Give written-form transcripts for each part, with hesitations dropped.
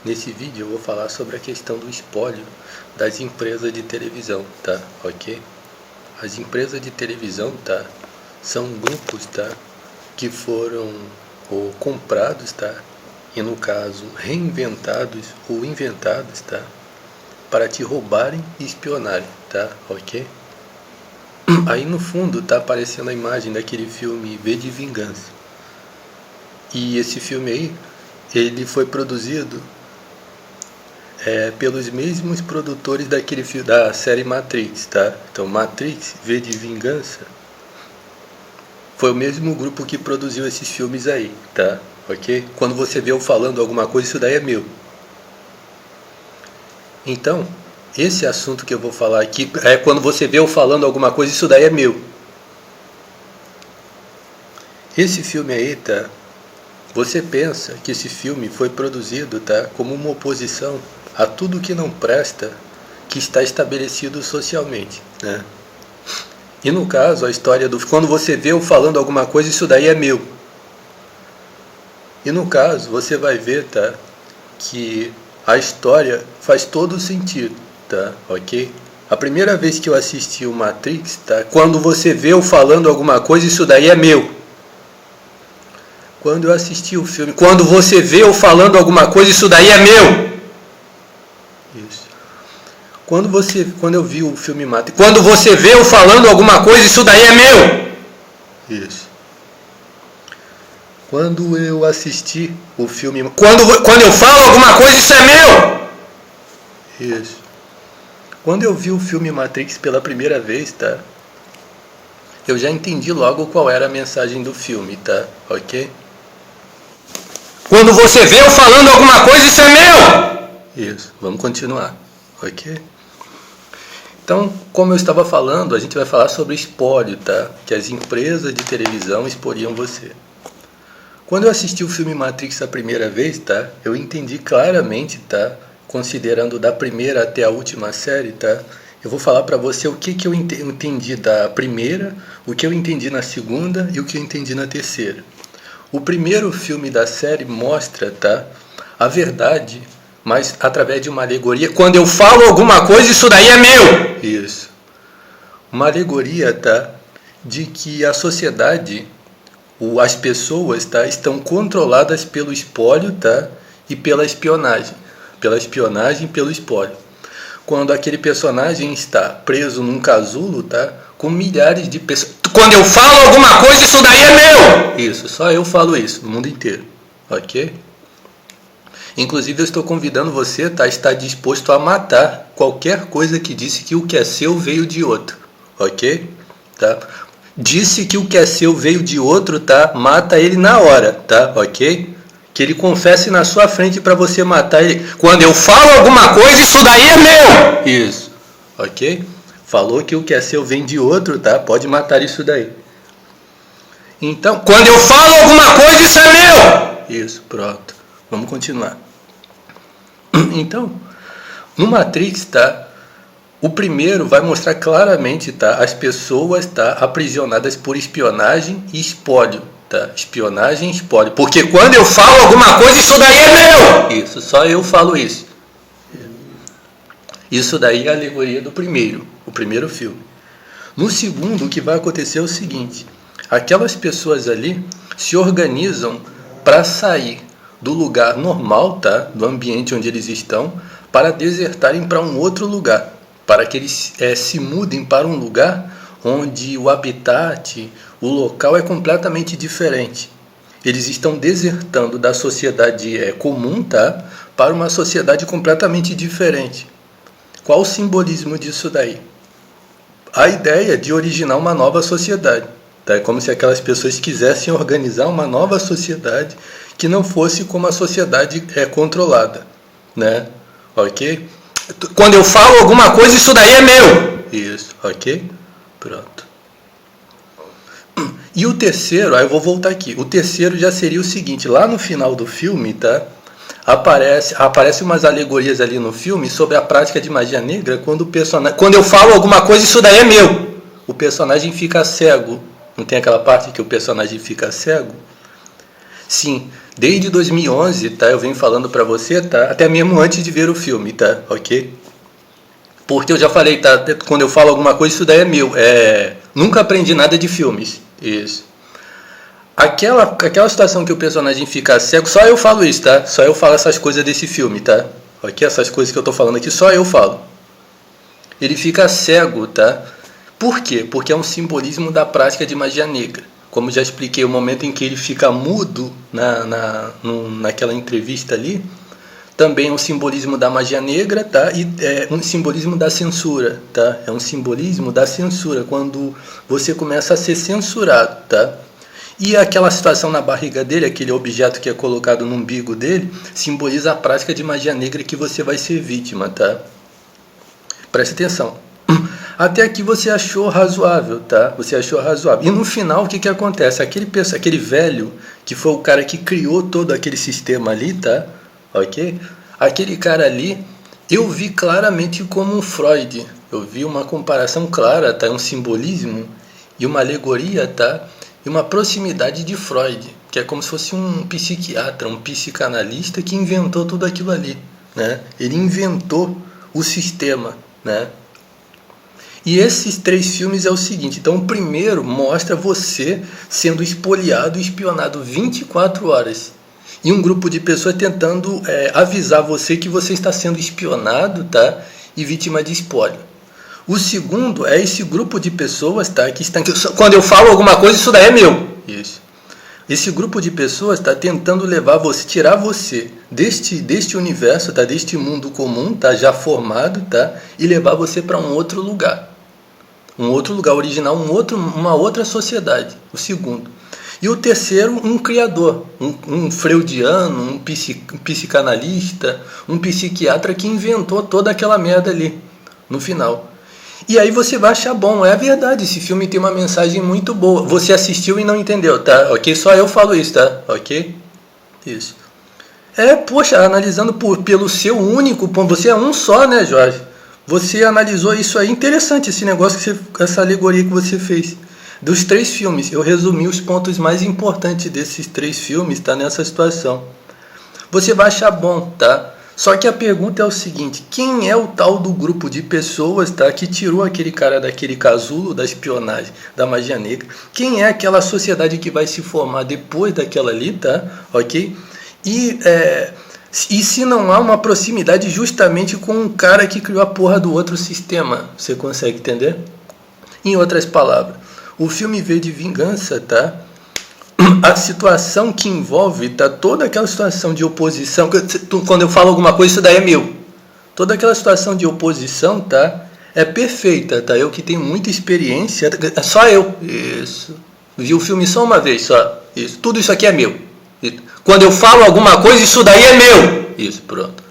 Nesse vídeo eu vou falar sobre a questão do espólio das empresas de televisão, tá? Ok? As empresas de televisão, tá? São grupos, tá? Que foram ou comprados, tá? E no caso reinventados ou inventados, tá? Para te roubarem e espionarem, tá? Ok? Aí no fundo tá aparecendo a imagem daquele filme V de Vingança. E esse filme aí, ele foi produzido pelos mesmos produtores daquele filme, da série Matrix, tá? Então Matrix, V de Vingança, foi o mesmo grupo que produziu esses filmes aí, tá? Ok? Quando você vê eu falando alguma coisa, isso daí é meu. Então, esse assunto que eu vou falar aqui, quando você vê eu falando alguma coisa, isso daí é meu. Esse filme aí, tá? Você pensa que esse filme foi produzido, tá? Como uma oposição a tudo que não presta, que está estabelecido socialmente, né? E no caso, a história do... Quando você vê eu falando alguma coisa, isso daí é meu. E no caso, você vai ver, tá? Que a história faz todo sentido, tá? Ok? A primeira vez que eu assisti o Matrix, tá? Quando você vê eu falando alguma coisa, isso daí é meu. Quando eu assisti o filme, quando você vê eu falando alguma coisa, isso daí é meu. Isso. Quando eu vi o filme Matrix, quando você vê eu falando alguma coisa, isso daí é meu. Isso. Quando eu assisti o filme, quando eu falo alguma coisa, isso é meu. Isso. Quando eu vi o filme Matrix pela primeira vez, tá? Eu já entendi logo qual era a mensagem do filme, tá? Ok? Quando você vê eu falando alguma coisa, isso é meu! Isso, vamos continuar, ok? Então, como eu estava falando, a gente vai falar sobre espólio, tá? Que as empresas de televisão expoliam você. Quando eu assisti o filme Matrix a primeira vez, tá? Eu entendi claramente, tá? Considerando da primeira até a última série, tá? Eu vou falar para você o que eu entendi da primeira, o que eu entendi na segunda e o que eu entendi na terceira. O primeiro filme da série mostra, tá, a verdade, mas através de uma alegoria. Quando eu falo alguma coisa, isso daí é meu! Isso. Uma alegoria, tá, de que a sociedade, as pessoas, tá, estão controladas pelo espólio, tá, e pela espionagem. Pela espionagem e pelo espólio. Quando aquele personagem está preso num casulo, tá, com milhares de pessoas. Quando eu falo alguma coisa, isso daí é meu! Isso, só eu falo isso, no mundo inteiro, ok? Inclusive eu estou convidando você, tá, a estar disposto a matar qualquer coisa que disse que o que é seu veio de outro, ok? Tá? Disse que o que é seu veio de outro, tá? Mata ele na hora, tá? Ok? Que ele confesse na sua frente para você matar ele. Quando eu falo alguma coisa, isso daí é meu! Isso, ok? Falou que o que é seu vem de outro, tá? Pode matar isso daí. Então, quando eu falo alguma coisa, isso é meu! Isso, pronto. Vamos continuar. Então, no Matrix, tá? O primeiro vai mostrar claramente, tá? As pessoas, tá? Aprisionadas por espionagem e espólio, tá? Espionagem e espólio. Porque quando eu falo alguma coisa, isso daí é meu! Isso, só eu falo isso. Isso daí é a alegoria do primeiro, o primeiro filme. No segundo, o que vai acontecer é o seguinte: aquelas pessoas ali se organizam para sair do lugar normal, tá? Do ambiente onde eles estão, para desertarem para um outro lugar, para que eles se mudem para um lugar onde o habitat, o local é completamente diferente. Eles estão desertando da sociedade comum, tá? Para uma sociedade completamente diferente. Qual o simbolismo disso daí? A ideia de originar uma nova sociedade. Tá? É como se aquelas pessoas quisessem organizar uma nova sociedade que não fosse como a sociedade é controlada. Né? Ok? Quando eu falo alguma coisa, isso daí é meu! Isso, ok? Pronto. E o terceiro, aí eu vou voltar aqui. O terceiro já seria o seguinte: lá no final do filme, tá? Aparece umas alegorias ali no filme sobre a prática de magia negra quando eu falo alguma coisa, isso daí é meu. O personagem fica cego. Não tem aquela parte que o personagem fica cego? Sim, desde 2011, tá? Eu venho falando pra você, tá? Até mesmo antes de ver o filme, tá? Ok? Porque eu já falei, tá? Quando eu falo alguma coisa, isso daí é meu. Nunca aprendi nada de filmes. Isso. Aquela situação que o personagem fica cego, só eu falo isso, tá? Só eu falo essas coisas desse filme, tá? Ok? Essas coisas que eu tô falando aqui, só eu falo. Ele fica cego, tá? Por quê? Porque é um simbolismo da prática de magia negra. Como já expliquei, o momento em que ele fica mudo naquela entrevista ali, também é um simbolismo da magia negra, tá? E é um simbolismo da censura, tá? É um simbolismo da censura, quando você começa a ser censurado, tá? E aquela situação na barriga dele, aquele objeto que é colocado no umbigo dele, simboliza a prática de magia negra que você vai ser vítima, tá? Preste atenção. Até aqui você achou razoável, tá? Você achou razoável. E no final o que acontece? Aquele velho, que foi o cara que criou todo aquele sistema ali, tá? Ok? Aquele cara ali, eu vi claramente como um Freud. Eu vi uma comparação clara, tá? Um simbolismo e uma alegoria, tá? E uma proximidade de Freud, que é como se fosse um psiquiatra, um psicanalista que inventou tudo aquilo ali, né? Ele inventou o sistema, né? E esses 3 filmes é o seguinte, então o primeiro mostra você sendo espoliado e espionado 24 horas. E um grupo de pessoas tentando avisar você que você está sendo espionado, tá? E vítima de espólio. O segundo é esse grupo de pessoas, tá? Que estão... Quando eu falo alguma coisa, isso daí é meu. Isso. Esse grupo de pessoas está tentando levar você, tirar você deste universo, tá? Deste mundo comum, tá? Já formado, tá? E levar você para um outro lugar. Um outro lugar original, uma outra sociedade. O segundo. E o terceiro, um criador, um freudiano, um psicanalista, um psiquiatra que inventou toda aquela merda ali, no final. E aí você vai achar bom, é verdade, esse filme tem uma mensagem muito boa. Você assistiu e não entendeu, tá? Ok? Só eu falo isso, tá? Ok? Isso. Poxa, analisando pelo seu único ponto, você é um só, né, Jorge? Você analisou isso aí, interessante esse negócio, essa alegoria que você fez. Dos 3 filmes, eu resumi os pontos mais importantes desses 3 filmes, tá? Nessa situação. Você vai achar bom, tá? Só que a pergunta é o seguinte, quem é o tal do grupo de pessoas, tá, que tirou aquele cara daquele casulo da espionagem, da magia negra? Quem é aquela sociedade que vai se formar depois daquela ali, tá? Ok? E se não há uma proximidade justamente com o cara que criou a porra do outro sistema? Você consegue entender? Em outras palavras, o filme V de Vingança, tá? A situação que envolve, tá? Toda aquela situação de oposição, quando eu falo alguma coisa, isso daí é meu. Toda aquela situação de oposição, tá? É perfeita, tá? Eu que tenho muita experiência, só eu. Isso. Vi o filme só uma vez, só. Isso. Tudo isso aqui é meu. Isso. Quando eu falo alguma coisa, isso daí é meu. Isso, pronto.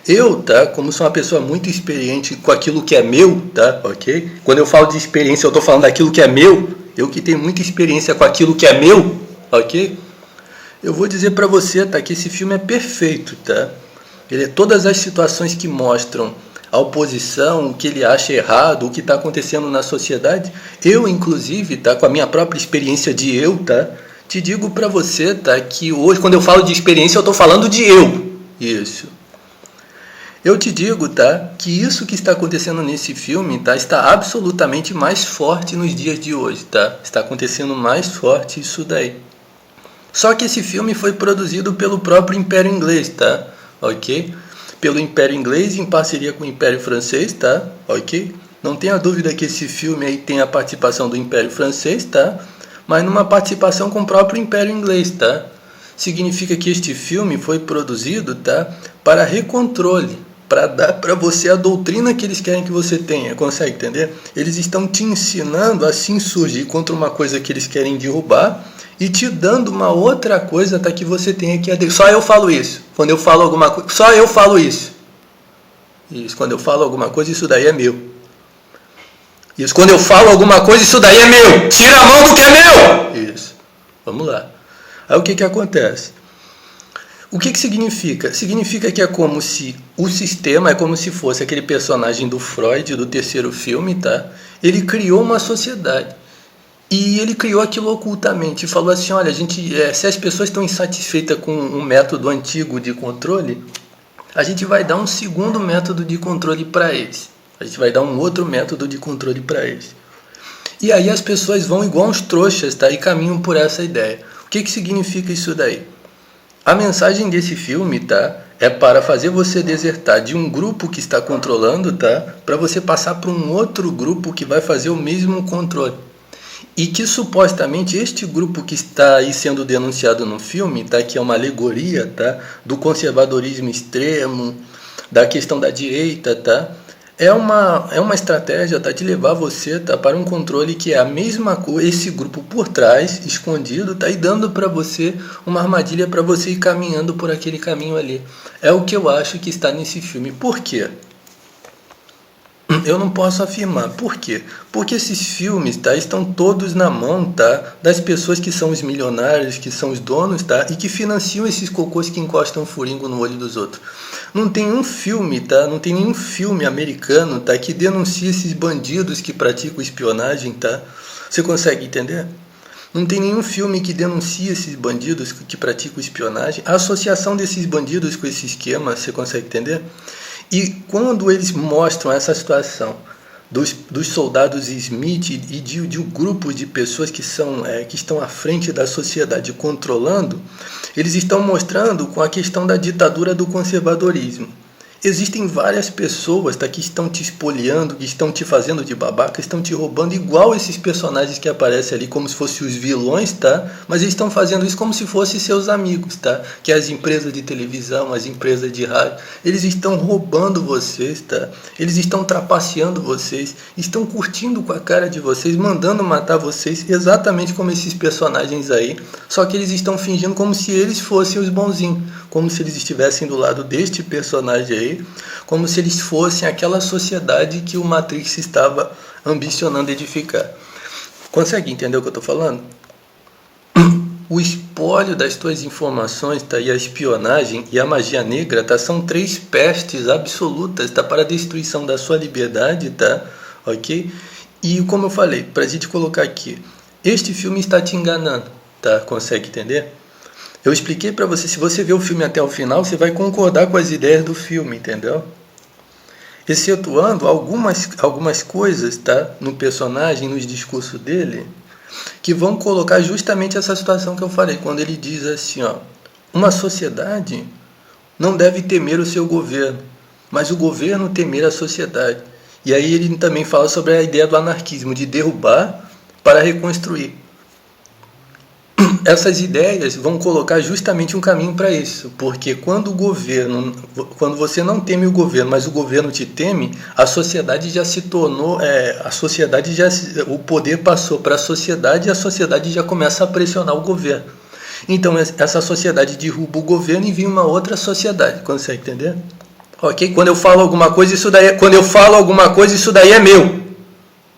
Eu, tá? Como sou uma pessoa muito experiente com aquilo que é meu, tá? Ok? Quando eu falo de experiência, eu tô falando daquilo que é meu. Eu que tenho muita experiência com aquilo que é meu, ok? Eu vou dizer pra você, tá? Que esse filme é perfeito, tá? Todas as situações que mostram a oposição, o que ele acha errado, o que está acontecendo na sociedade. Eu, inclusive, tá? Com a minha própria experiência de eu, tá? Te digo pra você, tá? Que hoje, quando eu falo de experiência, eu tô falando de eu. Isso. Eu te digo, tá, que isso que está acontecendo nesse filme, tá, está absolutamente mais forte nos dias de hoje, tá? Está acontecendo mais forte isso daí. Só que esse filme foi produzido pelo próprio Império Inglês, tá? Ok? Pelo Império Inglês em parceria com o Império Francês, tá? Ok? Não tenha dúvida que esse filme aí tem a participação do Império Francês, tá? Mas numa participação com o próprio Império Inglês, tá? Significa que este filme foi produzido, tá, para recontrole, para dar para você a doutrina que eles querem que você tenha, consegue entender? Eles estão te ensinando a se insurgir contra uma coisa que eles querem derrubar e te dando uma outra coisa até que você tenha que aderir. Só eu falo isso. Quando eu falo alguma coisa, só eu falo isso. Isso, quando eu falo alguma coisa, isso daí é meu. Isso, quando eu falo alguma coisa, isso daí é meu. Tira a mão do que é meu. Isso. Vamos lá. Aí o que acontece? O que significa? Significa que é como se o sistema, é como se fosse aquele personagem do Freud, do terceiro filme, tá? Ele criou uma sociedade. E ele criou aquilo ocultamente e falou assim, olha, se as pessoas estão insatisfeitas com um método antigo de controle, a gente vai dar um segundo método de controle para eles. A gente vai dar um outro método de controle para eles. E aí as pessoas vão igual uns trouxas, tá? E caminham por essa ideia. O que significa isso daí? A mensagem desse filme, tá? É para fazer você desertar de um grupo que está controlando, tá? Para você passar para um outro grupo que vai fazer o mesmo controle. E que supostamente este grupo que está aí sendo denunciado no filme, tá? Que é uma alegoria, tá? Do conservadorismo extremo, da questão da direita, tá? É uma estratégia, tá, de levar você, tá, para um controle que é a mesma coisa, esse grupo por trás, escondido, tá, e dando para você uma armadilha para você ir caminhando por aquele caminho ali. É o que eu acho que está nesse filme. Por quê? Eu não posso afirmar. Por quê? Porque esses filmes, tá, estão todos na mão, tá, das pessoas que são os milionários, que são os donos, tá, e que financiam esses cocôs que encostam furingo no olho dos outros. Não tem um filme, tá, não tem nenhum filme americano, tá, que denuncia esses bandidos que praticam espionagem, tá? Você consegue entender? Não tem nenhum filme que denuncia esses bandidos que praticam espionagem. A associação desses bandidos com esse esquema, você consegue entender? E quando eles mostram essa situação dos soldados Smith e de um grupo de pessoas que estão à frente da sociedade controlando, eles estão mostrando com a questão da ditadura do conservadorismo. Existem várias pessoas, tá, que estão te espoliando, que estão te fazendo de babaca, estão te roubando, igual esses personagens que aparecem ali como se fossem os vilões, tá? Mas eles estão fazendo isso como se fossem seus amigos, tá? Que é as empresas de televisão, as empresas de rádio, eles estão roubando vocês, tá? Eles estão trapaceando vocês, estão curtindo com a cara de vocês, mandando matar vocês, exatamente como esses personagens aí, só que eles estão fingindo como se eles fossem os bonzinhos, como se eles estivessem do lado deste personagem aí, como se eles fossem aquela sociedade que o Matrix estava ambicionando edificar. Consegue entender o que eu estou falando? O espólio das tuas informações, tá, e a espionagem e a magia negra, tá, são 3 pestes absolutas, tá, para a destruição da sua liberdade, tá, ok? E como eu falei, para a gente colocar aqui, este filme está te enganando, tá? Consegue entender? Eu expliquei para você, se você ver o filme até o final, você vai concordar com as ideias do filme, entendeu? Excetuando algumas coisas, tá, no personagem, nos discursos dele, que vão colocar justamente essa situação que eu falei, quando ele diz assim, ó, uma sociedade não deve temer o seu governo, mas o governo temer a sociedade. E aí ele também fala sobre a ideia do anarquismo, de derrubar para reconstruir. Essas ideias vão colocar justamente um caminho para isso, porque quando você não teme o governo, mas o governo te teme, a sociedade já se tornou, o poder passou para a sociedade e a sociedade já começa a pressionar o governo. Então essa sociedade derruba o governo e vem uma outra sociedade, consegue entender? Ok? Quando eu falo alguma coisa, isso daí é meu.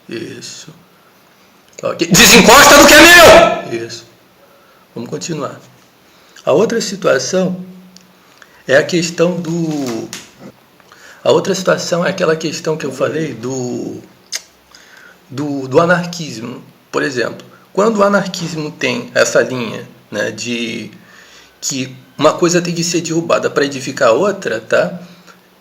Isso. Ok? Desencosta do que é meu. Isso. Vamos continuar. A outra situação é a questão do... A outra situação é aquela questão que eu falei do anarquismo. Por exemplo, quando o anarquismo tem essa linha, né, de que uma coisa tem que ser derrubada para edificar outra, tá?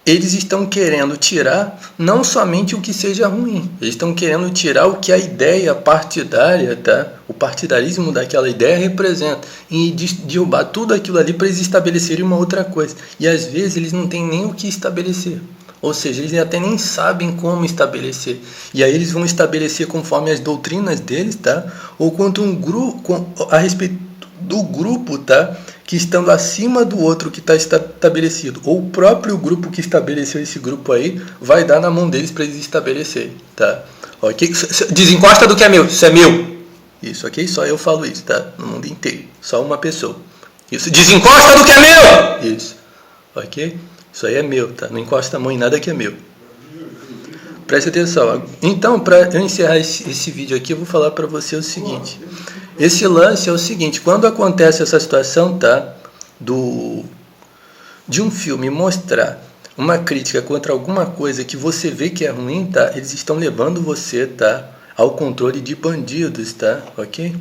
Eles estão querendo tirar não somente o que seja ruim, eles estão querendo tirar o que a ideia partidária, tá? O partidarismo daquela ideia representa, e derrubar tudo aquilo ali para eles estabelecerem uma outra coisa. E às vezes eles não têm nem o que estabelecer, ou seja, eles até nem sabem como estabelecer. E aí eles vão estabelecer conforme as doutrinas deles, tá? Ou quanto um grupo, a respeito do grupo, tá, que estando acima do outro que está estabelecido, ou o próprio grupo que estabeleceu esse grupo aí, vai dar na mão deles para eles estabelecerem, tá? Ok? Desencosta do que é meu, isso é meu. Isso, ok? Só eu falo isso, tá? No mundo inteiro, só uma pessoa. Isso, desencosta do que é meu. Isso, ok? Isso aí é meu, tá? Não encosta a mão em nada que é meu. Preste atenção. Então, para eu encerrar esse vídeo aqui, eu vou falar para você o seguinte. Esse lance é o seguinte, quando acontece essa situação, tá, de um filme mostrar uma crítica contra alguma coisa que você vê que é ruim, tá, eles estão levando você, tá, ao controle de bandidos, tá? Ok?